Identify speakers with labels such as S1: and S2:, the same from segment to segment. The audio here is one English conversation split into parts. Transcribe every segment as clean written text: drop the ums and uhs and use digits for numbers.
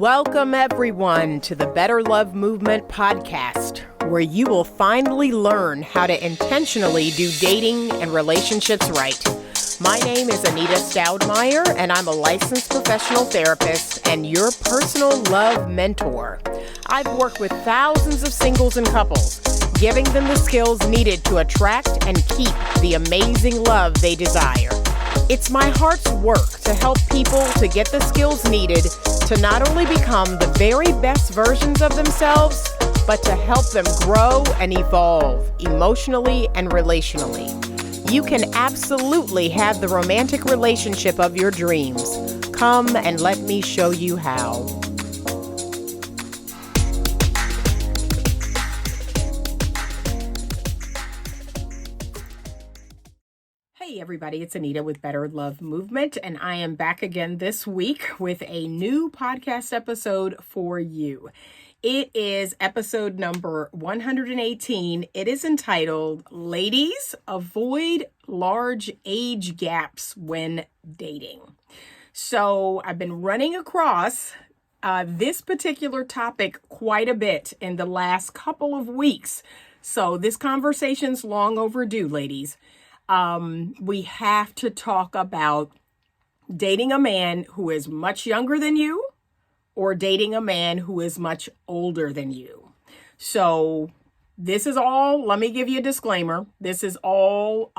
S1: Welcome, everyone, to the Better Love Movement podcast, where you will finally learn how to intentionally do dating and relationships right. My name is Anita Stoudemire, and I'm a licensed professional therapist and your personal love mentor. I've worked with thousands of singles and couples, giving them the skills needed to attract and keep the amazing love they desire. It's my heart's work to help people to get the skills needed to not only become the very best versions of themselves, but to help them grow and evolve emotionally and relationally. You can absolutely have the romantic relationship of your dreams. Come and let me show you how. Hey everybody, it's Anita with Better Love Movement, and I am back again this week with a new podcast episode for you. It is episode number 118. It is entitled, Ladies, Avoid Large Age Gaps When Dating. So I've been running across this particular topic quite a bit in the last couple of weeks. So this conversation's long overdue, ladies. We have to talk about dating a man who is much younger than you or dating a man who is much older than you. So this is all, let me give you a disclaimer. This is all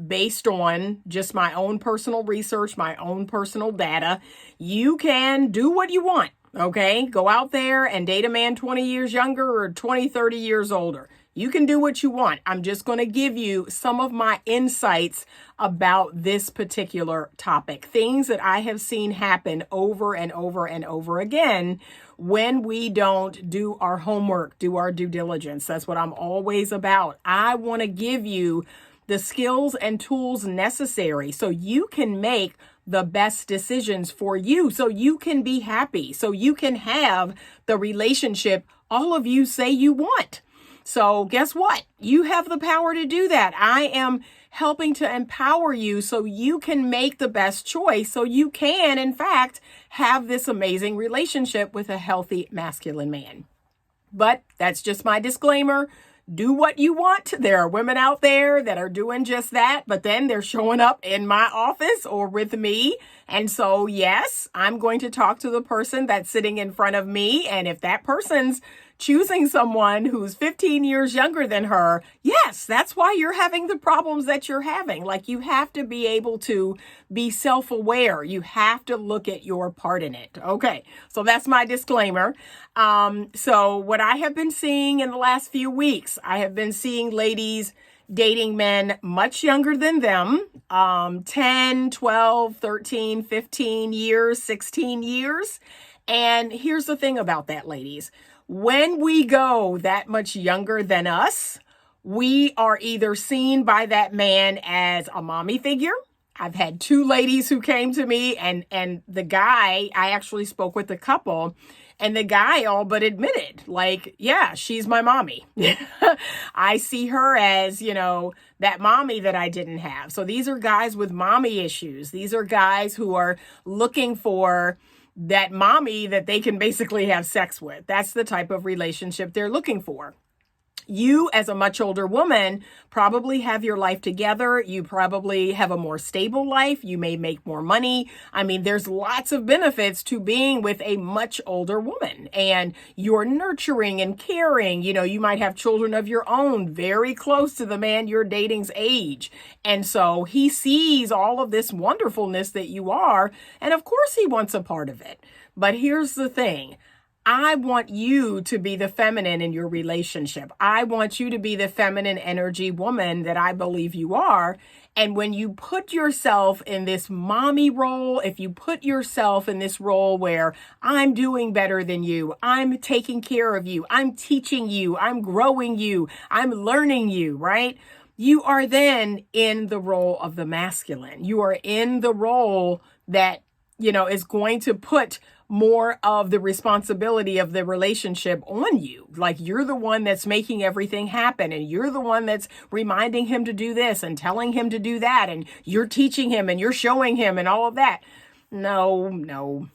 S1: based on just my own personal research, my own personal data. You can do what you want, okay? Go out there and date a man 20 years younger or 20, 30 years older. You can do what you want. I'm just going to give you some of my insights about this particular topic. Things that I have seen happen over and over and over again when we don't do our homework, do our due diligence. That's what I'm always about. I want to give you the skills and tools necessary so you can make the best decisions for you, so you can be happy, so you can have the relationship all of you say you want. So guess what? You have the power to do that. I am helping to empower you so you can make the best choice, so you can, in fact, have this amazing relationship with a healthy masculine man. But that's just my disclaimer. Do what you want. There are women out there that are doing just that, but then they're showing up in my office or with me. And so, yes, I'm going to talk to the person that's sitting in front of me. And if that person's choosing someone who's 15 years younger than her, yes, that's why you're having the problems that you're having. Like, you have to be able to be self-aware. You have to look at your part in it. Okay, so that's my disclaimer. So what I have been seeing in the last few weeks, I have been seeing ladies dating men much younger than them, 10, 12, 13, 15 years, 16 years. And here's the thing about that, ladies. When we go that much younger than us, we are either seen by that man as a mommy figure. I've had two ladies who came to me and the guy, I actually spoke with the couple, and the guy all but admitted, like, yeah, she's my mommy. I see her as, that mommy that I didn't have. So these are guys with mommy issues. These are guys who are looking for that mommy that they can basically have sex with. That's the type of relationship they're looking for. You, as a much older woman, probably have your life together. You probably have a more stable life. You may make more money. I mean, there's lots of benefits to being with a much older woman, and you're nurturing and caring. You might have children of your own very close to the man you're dating's age. And so he sees all of this wonderfulness that you are, and of course he wants a part of it. But here's the thing. I want you to be the feminine in your relationship. I want you to be the feminine energy woman that I believe you are. And when you put yourself in this mommy role, if you put yourself in this role where I'm doing better than you, I'm taking care of you, I'm teaching you, I'm growing you, I'm learning you, right? You are then in the role of the masculine. You are in the role that, is going to put more of the responsibility of the relationship on you. Like, you're the one that's making everything happen, and you're the one that's reminding him to do this and telling him to do that, and you're teaching him and you're showing him and all of that. No.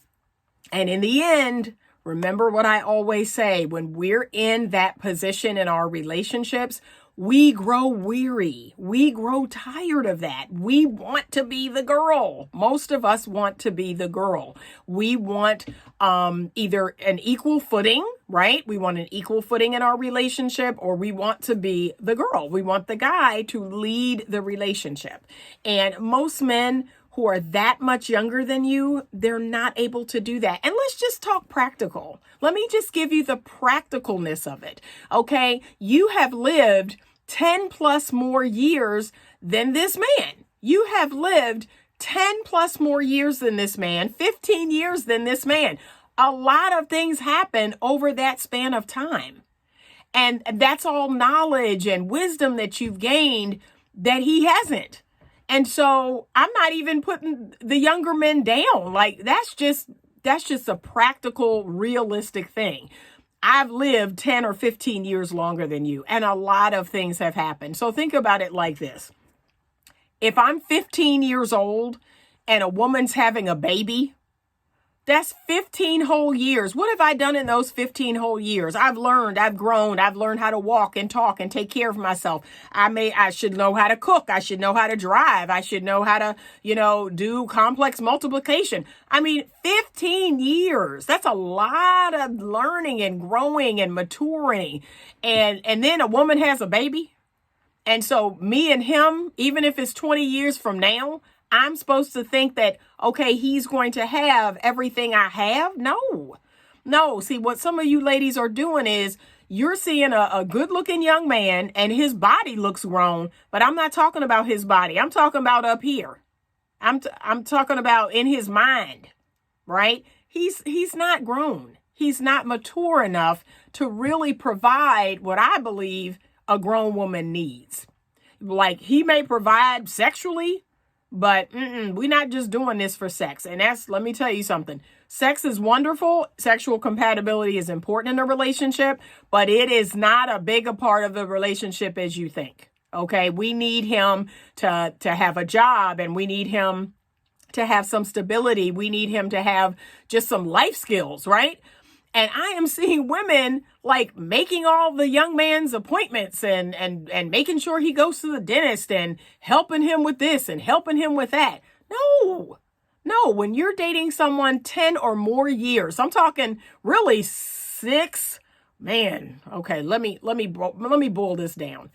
S1: And in the end, Remember what I always say, when we're in that position in our relationships, we grow weary. We grow tired of that. We want to be the girl. Most of us want to be the girl. We want either an equal footing, right? We want an equal footing in our relationship, or we want to be the girl. We want the guy to lead the relationship. And most men who are that much younger than you, they're not able to do that. And let's just talk practical. Let me just give you the practicalness of it. Okay. You have lived 10 plus more years than this man. You have lived 10 plus more years than this man, 15 years than this man. A lot of things happen over that span of time. And that's all knowledge and wisdom that you've gained that he hasn't. And so I'm not even putting the younger men down. Like that's just a practical, realistic thing. I've lived 10 or 15 years longer than you, and a lot of things have happened. So think about it like this. If I'm 15 years old and a woman's having a baby, that's 15 whole years. What have I done in those 15 whole years? I've learned, I've grown, I've learned how to walk and talk and take care of myself. I should know how to cook. I should know how to drive. I should know how to, do complex multiplication. 15 years. That's a lot of learning and growing and maturing. And then a woman has a baby. And so me and him, even if it's 20 years from now, I'm supposed to think that, okay, he's going to have everything I have? No. See, what some of you ladies are doing is you're seeing a good looking young man and his body looks grown, but I'm not talking about his body. I'm talking about up here. I'm talking about in his mind, right? He's not grown. He's not mature enough to really provide what I believe a grown woman needs. Like he may provide sexually, but we're not just doing this for sex. And let me tell you something. Sex is wonderful. Sexual compatibility is important in a relationship, but it is not a big a part of the relationship as you think. Okay. We need him to have a job, and we need him to have some stability. We need him to have just some life skills, right? And I am seeing women like making all the young man's appointments and making sure he goes to the dentist and helping him with this and helping him with that. No, when you're dating someone 10 or more years, I'm talking really 6, man. Okay, let me boil this down.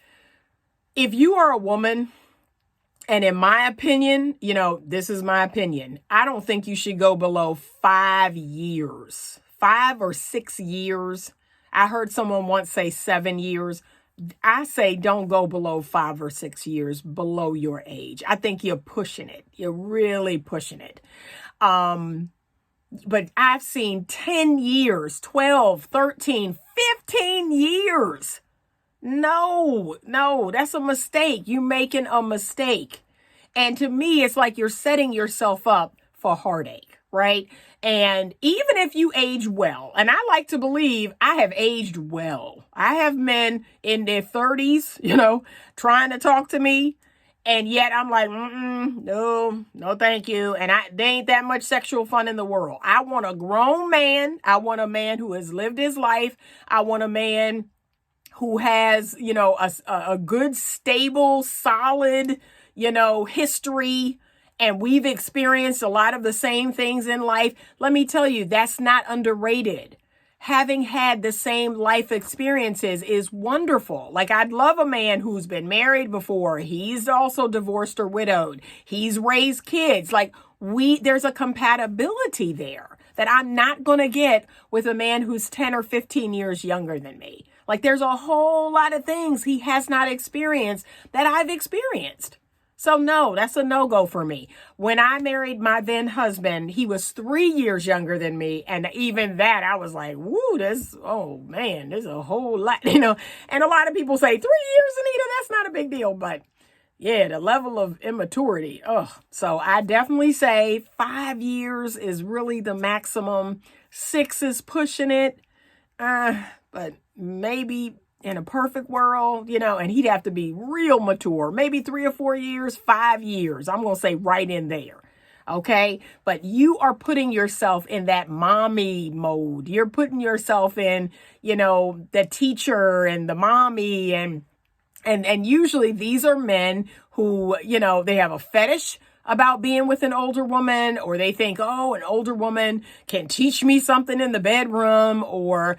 S1: If you are a woman, and in my opinion, this is my opinion, I don't think you should go below 5 years. 5 or 6 years. I heard someone once say 7 years. I say don't go below 5 or 6 years below your age. I think you're pushing it. You're really pushing it. But I've seen 10 years, 12, 13, 15 years. No, that's a mistake. You're making a mistake. And to me, it's like you're setting yourself up for heartache, right? And even if you age well, and I like to believe I have aged well. I have men in their 30s, trying to talk to me. And yet I'm like, no, thank you. And there ain't that much sexual fun in the world. I want a grown man. I want a man who has lived his life. I want a man who has, a good, stable, solid, history. And we've experienced a lot of the same things in life. Let me tell you, that's not underrated. Having had the same life experiences is wonderful. Like, I'd love a man who's been married before. He's also divorced or widowed. He's raised kids. Like, there's a compatibility there that I'm not going to get with a man who's 10 or 15 years younger than me. Like, there's a whole lot of things he has not experienced that I've experienced. So no, that's a no-go for me. When I married my then husband, he was 3 years younger than me. And even that, I was like, woo, there's a whole lot, And a lot of people say 3 years, Anita, that's not a big deal. But yeah, the level of immaturity. So I definitely say 5 years is really the maximum. 6 is pushing it. But maybe in a perfect world, and he'd have to be real mature, maybe 3 or 4 years, 5 years. I'm going to say right in there. Okay. But you are putting yourself in that mommy mode. You're putting yourself in, the teacher and the mommy and usually these are men who, they have a fetish about being with an older woman, or they think, oh, an older woman can teach me something in the bedroom, or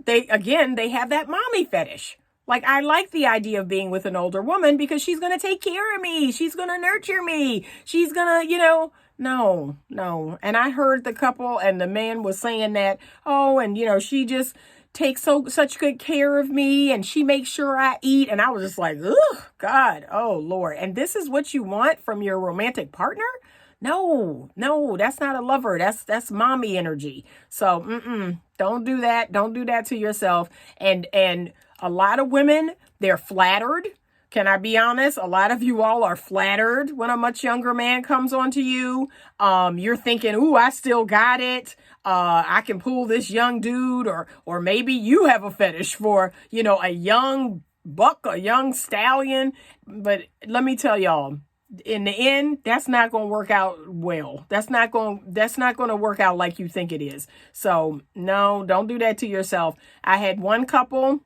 S1: they have that mommy fetish. Like, I like the idea of being with an older woman because she's going to take care of me. She's going to nurture me. She's going to, no. And I heard the couple and the man was saying that, oh, and, she just takes such good care of me and she makes sure I eat. And I was just like, ugh, God, oh, Lord. And this is what you want from your romantic partner? No, that's not a lover. That's mommy energy. So, don't do that. Don't do that to yourself. And a lot of women, they're flattered. Can I be honest? A lot of you all are flattered when a much younger man comes onto you. You're thinking, ooh, I still got it. I can pull this young dude, or maybe you have a fetish for, a young buck, a young stallion. But let me tell y'all, in the end, that's not going to work out well. That's not going to work out like you think it is. So no, don't do that to yourself. I had one couple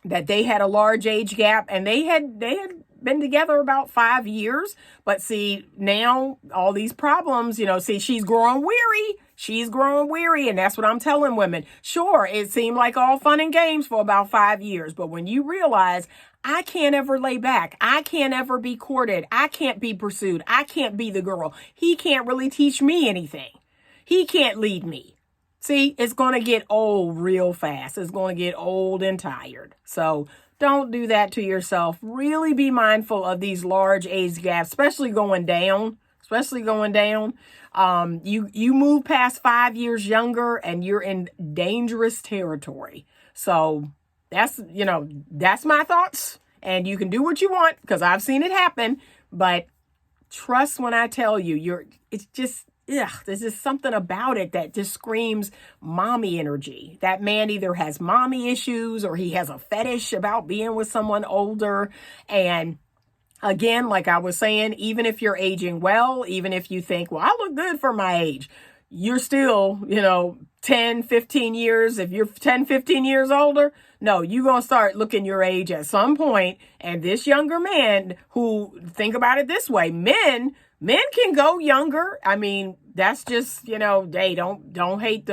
S1: that they had a large age gap and they had been together about 5 years. But see, now all these problems, she's growing weary. She's growing weary. And that's what I'm telling women. Sure, it seemed like all fun and games for about 5 years. But when you realize I can't ever lay back, I can't ever be courted, I can't be pursued, I can't be the girl, he can't really teach me anything, he can't lead me. See, it's going to get old real fast. It's going to get old and tired. So don't do that to yourself. Really be mindful of these large age gaps, especially going down. You move past 5 years younger and you're in dangerous territory. So that's my thoughts. And you can do what you want because I've seen it happen. But trust when I tell you, there's just something about it that just screams mommy energy. That man either has mommy issues or he has a fetish about being with someone older. And again, like I was saying, even if you're aging well, even if you think, well, I look good for my age, you're still, 10, 15 years. If you're 10, 15 years older, no, you're going to start looking your age at some point. And this younger man who, think about it this way, men can go younger. I mean, that's just, they don't hate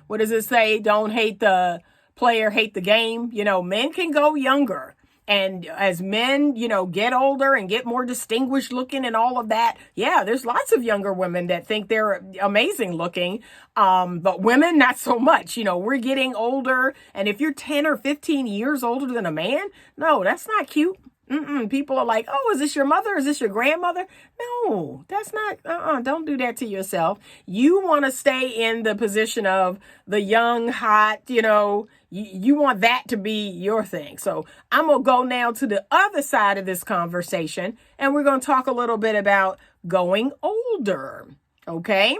S1: what does it say? Don't hate the player, hate the game. Men can go younger. And as men, get older and get more distinguished looking and all of that. Yeah, there's lots of younger women that think they're amazing looking. But women, not so much. We're getting older. And if you're 10 or 15 years older than a man, no, that's not cute. People are like, oh, is this your mother? Is this your grandmother? No, that's not, don't do that to yourself. You want to stay in the position of the young, hot, you want that to be your thing. So I'm going to go now to the other side of this conversation, and we're going to talk a little bit about going older. Okay.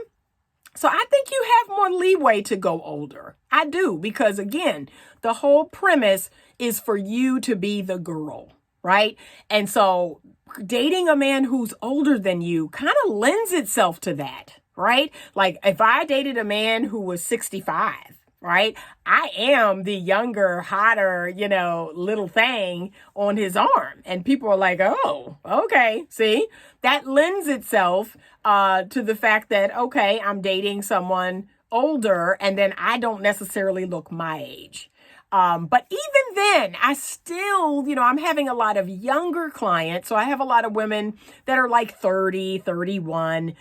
S1: So I think you have more leeway to go older. I do, because again, the whole premise is for you to be the girl. Right. And so dating a man who's older than you kind of lends itself to that. Right. Like if I dated a man who was 65, right, I am the younger, hotter, little thing on his arm. And people are like, oh, OK, see, that lends itself to the fact that, OK, I'm dating someone older and then I don't necessarily look my age. But even then, I still, I'm having a lot of younger clients. So I have a lot of women that are like 30, 31,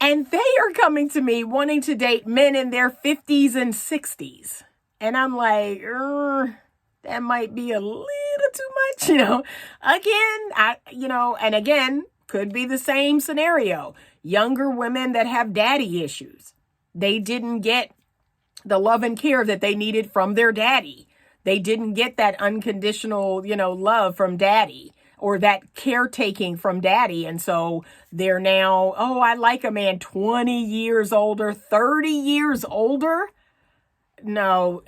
S1: and they are coming to me wanting to date men in their 50s and 60s. And I'm like, that might be a little too much, and again, could be the same scenario. Younger women that have daddy issues. They didn't get the love and care that they needed from their daddy. They didn't get that unconditional, love from daddy or that caretaking from daddy. And so they're now, oh, I like a man 20 years older, 30 years older. No,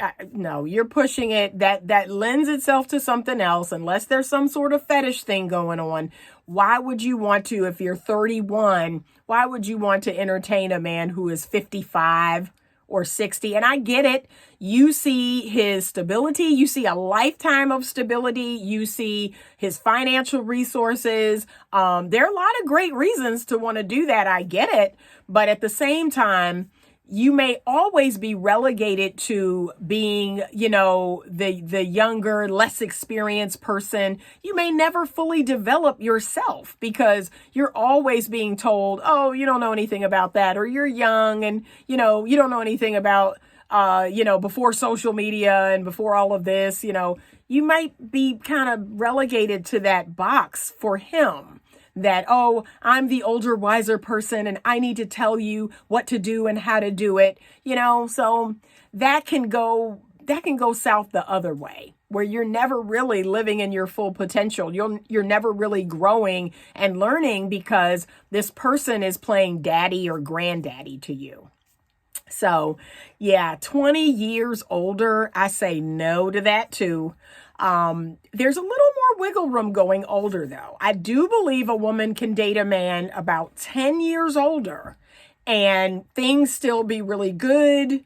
S1: you're pushing it. That lends itself to something else, unless there's some sort of fetish thing going on. why would you want to, if you're 31, why would you want to entertain a man who is 55 or 60? And I get it. You see his stability. You see a lifetime of stability. You see his financial resources. There are a lot of great reasons to want to do that. I get it. But at the same time, you may always be relegated to being, the younger, less experienced person. You may never fully develop yourself because you're always being told, oh, you don't know anything about that, or you're young and, you don't know anything about, before social media and before all of this, you might be kind of relegated to that box for him. That, oh, I'm the older, wiser person and I need to tell you what to do and how to do it, so that can go south the other way, where you're never really living in your full potential. You're never really growing and learning because this person is playing daddy or granddaddy to you. So yeah, 20 years older, I say no to that too. There's a little more wiggle room going older though. I do believe a woman can date a man about 10 years older and things still be really good.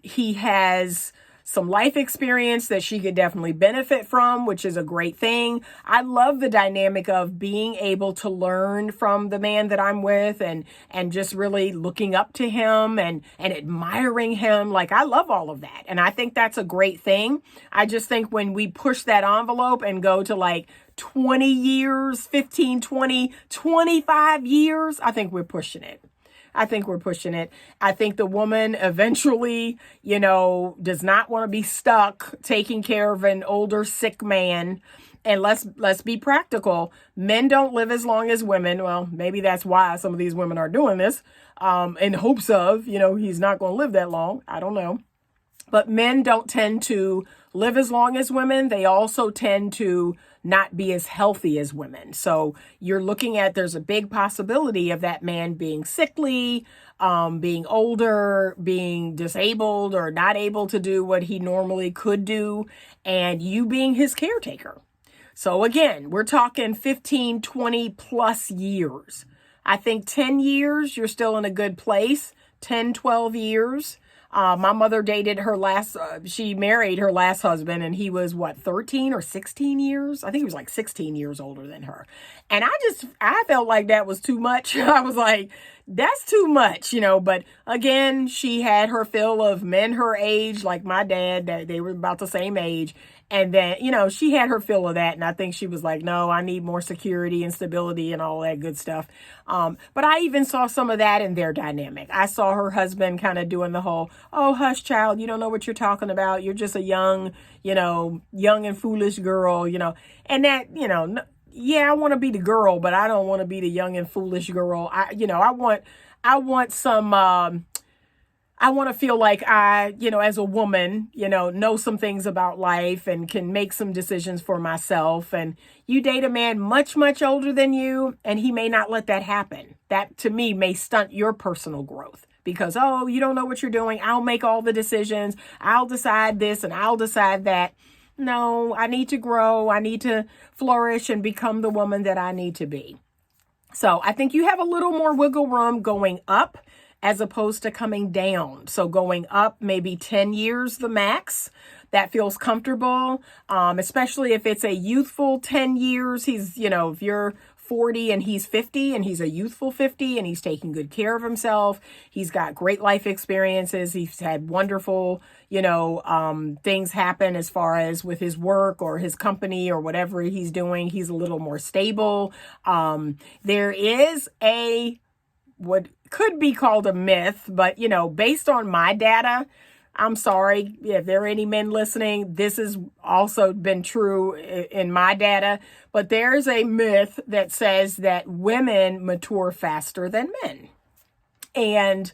S1: He has some life experience that she could definitely benefit from, which is a great thing. I love the dynamic of being able to learn from the man that I'm with and just really looking up to him and admiring him. Like, I love all of that. And I think that's a great thing. I just think when we push that envelope and go to like 20 years, 15, 20, 25 years, I think we're pushing it. I think the woman eventually, does not want to be stuck taking care of an older, sick man. And let's be practical. Men don't live as long as women. Well, maybe that's why some of these women are doing this, in hopes of, he's not going to live that long. I don't know. But men don't tend to live as long as women. They also tend to not be as healthy as women. So you're looking at, there's a big possibility of that man being sickly, being older, being disabled or not able to do what he normally could do, and you being his caretaker. So again, we're talking 15, 20 plus years. I think 10 years, you're still in a good place. 10, 12 years. My mother dated she married her last husband and he was 13 or 16 years? I think he was like 16 years older than her. And I felt like that was too much. I was like, that's too much, but again, she had her fill of men her age, like my dad, that they were about the same age. And then, she had her fill of that. And I think she was like, no, I need more security and stability and all that good stuff. But I even saw some of that in their dynamic. I saw her husband kind of doing the whole, oh, hush, child, you don't know what you're talking about. You're just a young and foolish girl, and that, yeah, I want to be the girl, but I don't want to be the young and foolish girl. I want to feel like I, as a woman, know some things about life and can make some decisions for myself. And you date a man much, much older than you, and he may not let that happen. That, to me, may stunt your personal growth because, oh, you don't know what you're doing. I'll make all the decisions. I'll decide this and I'll decide that. No, I need to grow. I need to flourish and become the woman that I need to be. So I think you have a little more wiggle room going up as opposed to coming down. So going up maybe 10 years, the max, that feels comfortable, especially if it's a youthful 10 years. He's, if you're 40 and he's 50 and he's a youthful 50 and he's taking good care of himself. He's got great life experiences. He's had wonderful, things happen as far as with his work or his company or whatever he's doing. He's a little more stable. There is what could be called a myth, but, based on my data, I'm sorry if there are any men listening, this has also been true in my data, but there's a myth that says that women mature faster than men. And,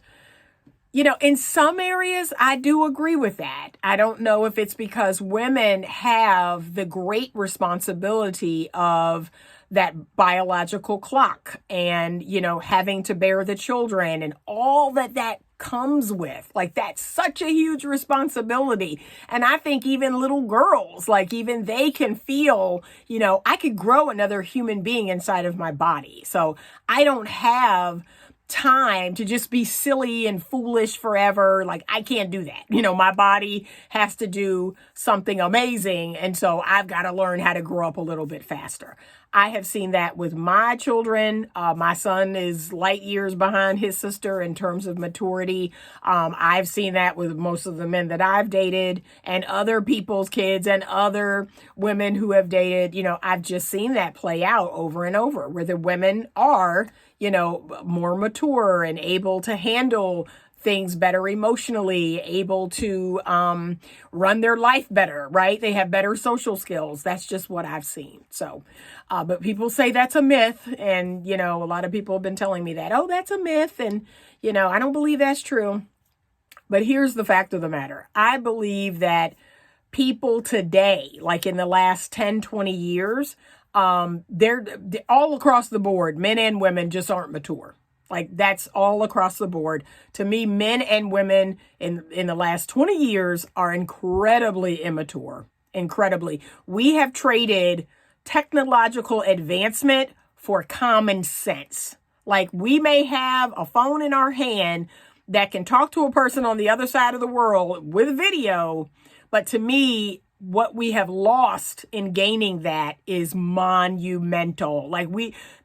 S1: in some areas, I do agree with that. I don't know if it's because women have the great responsibility of that biological clock and, having to bear the children and all that comes with. Like, that's such a huge responsibility. And I think even little girls, like, even they can feel, I could grow another human being inside of my body. So I don't have time to just be silly and foolish forever. Like, I can't do that. My body has to do something amazing. And so I've got to learn how to grow up a little bit faster. I have seen that with my children. My son is light years behind his sister in terms of maturity. I've seen that with most of the men that I've dated and other people's kids and other women who have dated. I've just seen that play out over and over, where the women are, more mature and able to handle things better emotionally, able to run their life better, right? They have better social skills. That's just what I've seen. So, but people say that's a myth. And, a lot of people have been telling me that, oh, that's a myth. And, I don't believe that's true. But here's the fact of the matter. I believe that people today, like in the last 10, 20 years, they're all across the board, men and women just aren't mature. Like, that's all across the board. To me, men and women in the last 20 years are incredibly immature. Incredibly. We have traded technological advancement for common sense. Like, we may have a phone in our hand that can talk to a person on the other side of the world with video. But to me, what we have lost in gaining that is monumental. Like,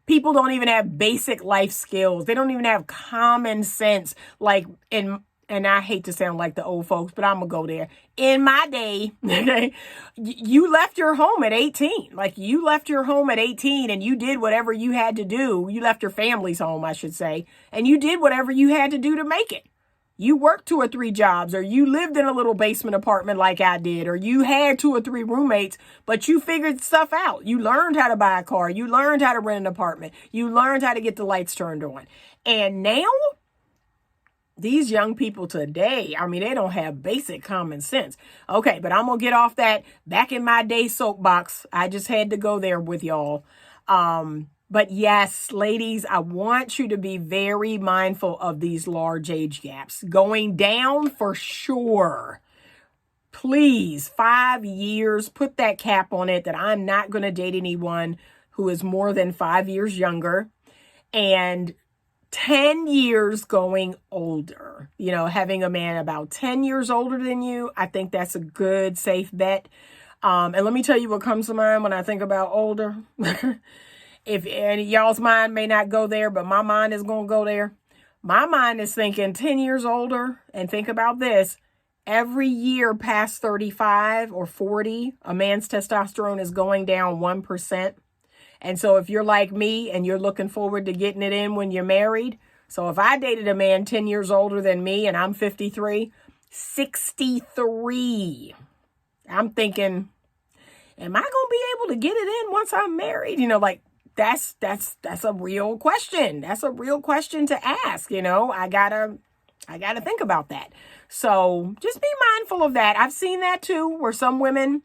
S1: people don't even have basic life skills. They don't even have common sense. Like, and I hate to sound like the old folks, but I'm going to go there. In my day, okay, you left your home at 18. Like, you left your home at 18 and you did whatever you had to do. You left your family's home, I should say, and you did whatever you had to do to make it. You worked 2 or 3 jobs, or you lived in a little basement apartment like I did, or you had 2 or 3 roommates, but you figured stuff out. You learned how to buy a car. You learned how to rent an apartment. You learned how to get the lights turned on. And now, these young people today, they don't have basic common sense. Okay, but I'm going to get off that back in my day soapbox. I just had to go there with y'all. But yes, ladies, I want you to be very mindful of these large age gaps. Going down for sure. Please, 5 years, put that cap on it that I'm not going to date anyone who is more than 5 years younger. And 10 years going older. Having a man about 10 years older than you, I think that's a good, safe bet. And let me tell you what comes to mind when I think about older. If any y'all's mind may not go there, but my mind is going to go there. My mind is thinking 10 years older, and think about this. Every year past 35 or 40, a man's testosterone is going down 1%. And so if you're like me and you're looking forward to getting it in when you're married, so if I dated a man 10 years older than me and I'm 63, 63, I'm thinking, am I going to be able to get it in once I'm married? That's a real question. That's a real question to ask. I gotta think about that. So just be mindful of that. I've seen that too, where some women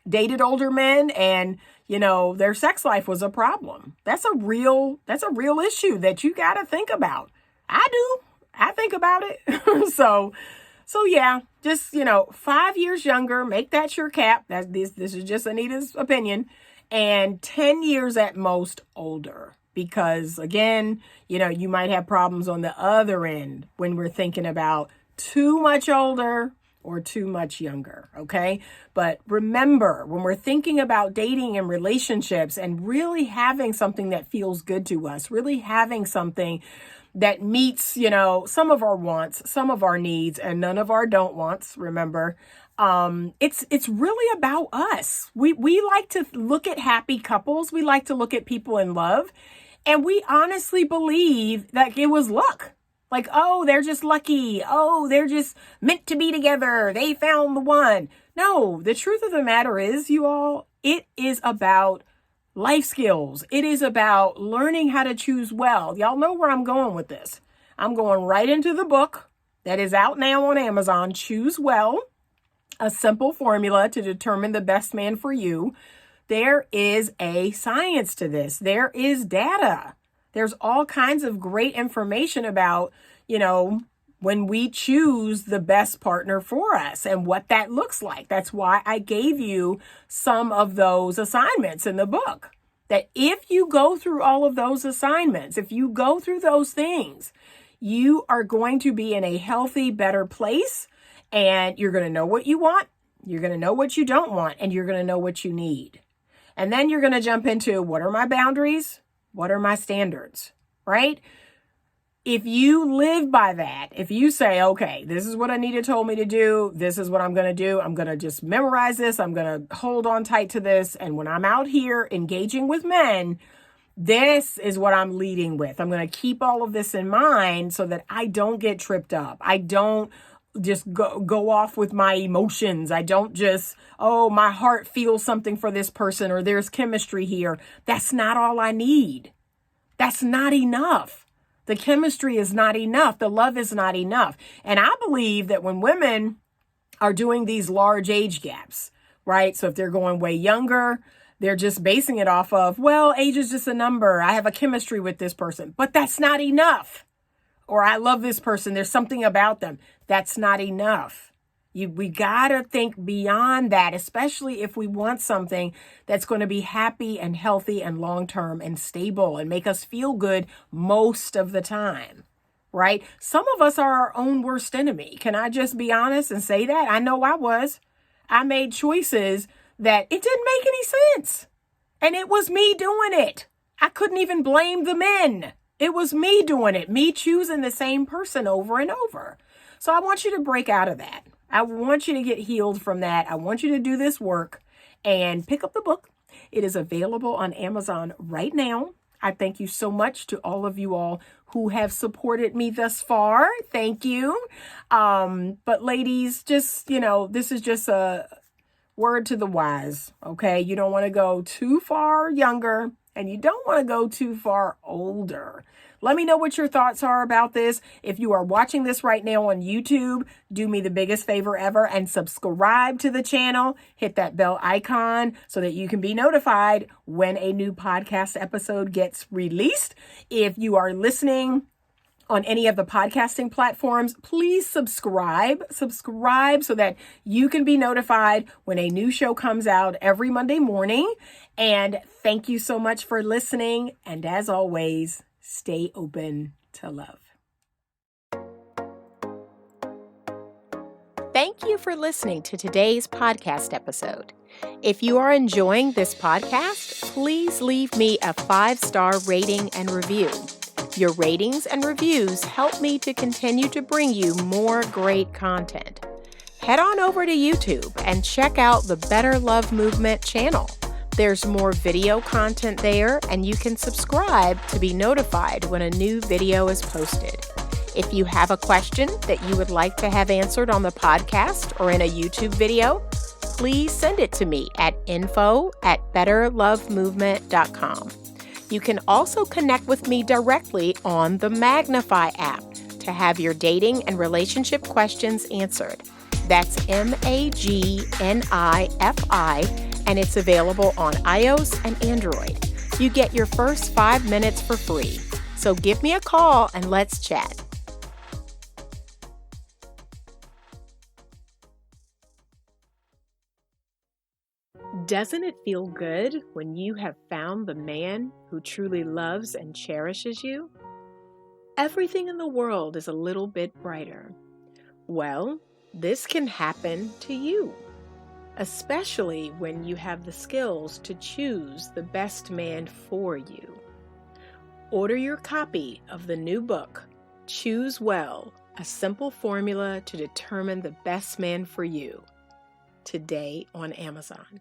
S1: dated older men and, their sex life was a problem. That's a real issue that you got to think about. I do. I think about it. So yeah, just, 5 years younger, make that your cap. This is just Anita's opinion. And 10 years at most older, because again, you might have problems on the other end when we're thinking about too much older or too much younger. Okay. But remember, when we're thinking about dating and relationships and really having something that feels good to us, really having something that meets, some of our wants, some of our needs, and none of our don't wants, remember, it's really about us. We like to look at happy couples. We like to look at people in love, and we honestly believe that it was luck. Like, oh, they're just lucky. Oh, they're just meant to be together. They found the one. No, the truth of the matter is, you all, it is about life skills. It is about learning how to choose well. Y'all know where I'm going with this. I'm going right into the book that is out now on Amazon, Choose Well, a simple formula to determine the best man for you. There is a science to this. There is data. There's all kinds of great information about, when we choose the best partner for us and what that looks like. That's why I gave you some of those assignments in the book. That if you go through all of those assignments, if you go through those things, you are going to be in a healthy, better place, and you're going to know what you want, you're going to know what you don't want, and you're going to know what you need. And then you're going to jump into, what are my boundaries? What are my standards? Right? If you live by that, if you say, okay, this is what Anita told me to do, this is what I'm going to do, I'm going to just memorize this, I'm going to hold on tight to this, and when I'm out here engaging with men, this is what I'm leading with. I'm going to keep all of this in mind so that I don't get tripped up. I don't just go off with my emotions. I don't just, oh, my heart feels something for this person or there's chemistry here. That's not all I need. That's not enough. The chemistry is not enough. The love is not enough. And I believe that when women are doing these large age gaps, right? So if they're going way younger, they're just basing it off of, well, age is just a number. I have a chemistry with this person, but that's not enough. Or I love this person. There's something about them. That's not enough. We got to think beyond that, especially if we want something that's going to be happy and healthy and long-term and stable and make us feel good most of the time, right? Some of us are our own worst enemy. Can I just be honest and say that? I know I was. I made choices that it didn't make any sense. And it was me doing it. I couldn't even blame the men. It was me doing it, me choosing the same person over and over. So I want you to break out of that. I want you to get healed from that. I want you to do this work and pick up the book. It is available on Amazon right now. I thank you so much to all of you all who have supported me thus far. Thank you. But ladies, just, this is just a word to the wise, okay? You don't want to go too far younger and you don't want to go too far older. Let me know what your thoughts are about this. If you are watching this right now on YouTube, do me the biggest favor ever and subscribe to the channel. Hit that bell icon so that you can be notified when a new podcast episode gets released. If you are listening on any of the podcasting platforms, please subscribe so that you can be notified when a new show comes out every Monday morning. And thank you so much for listening. And as always, stay open to love. Thank you for listening to today's podcast episode. If you are enjoying this podcast, please leave me a 5-star rating and review. Your ratings and reviews help me to continue to bring you more great content. Head on over to YouTube and check out the Better Love Movement channel. There's more video content there, and you can subscribe to be notified when a new video is posted. If you have a question that you would like to have answered on the podcast or in a YouTube video, please send it to me at info@betterlovemovement.com. You can also connect with me directly on the Magnify app to have your dating and relationship questions answered. That's MAGNIFI, and it's available on iOS and Android. You get your first 5 minutes for free. So give me a call and let's chat. Doesn't it feel good when you have found the man who truly loves and cherishes you? Everything in the world is a little bit brighter. Well, this can happen to you, especially when you have the skills to choose the best man for you. Order your copy of the new book, Choose Well, A Simple Formula to Determine the Best Man for You, today on Amazon.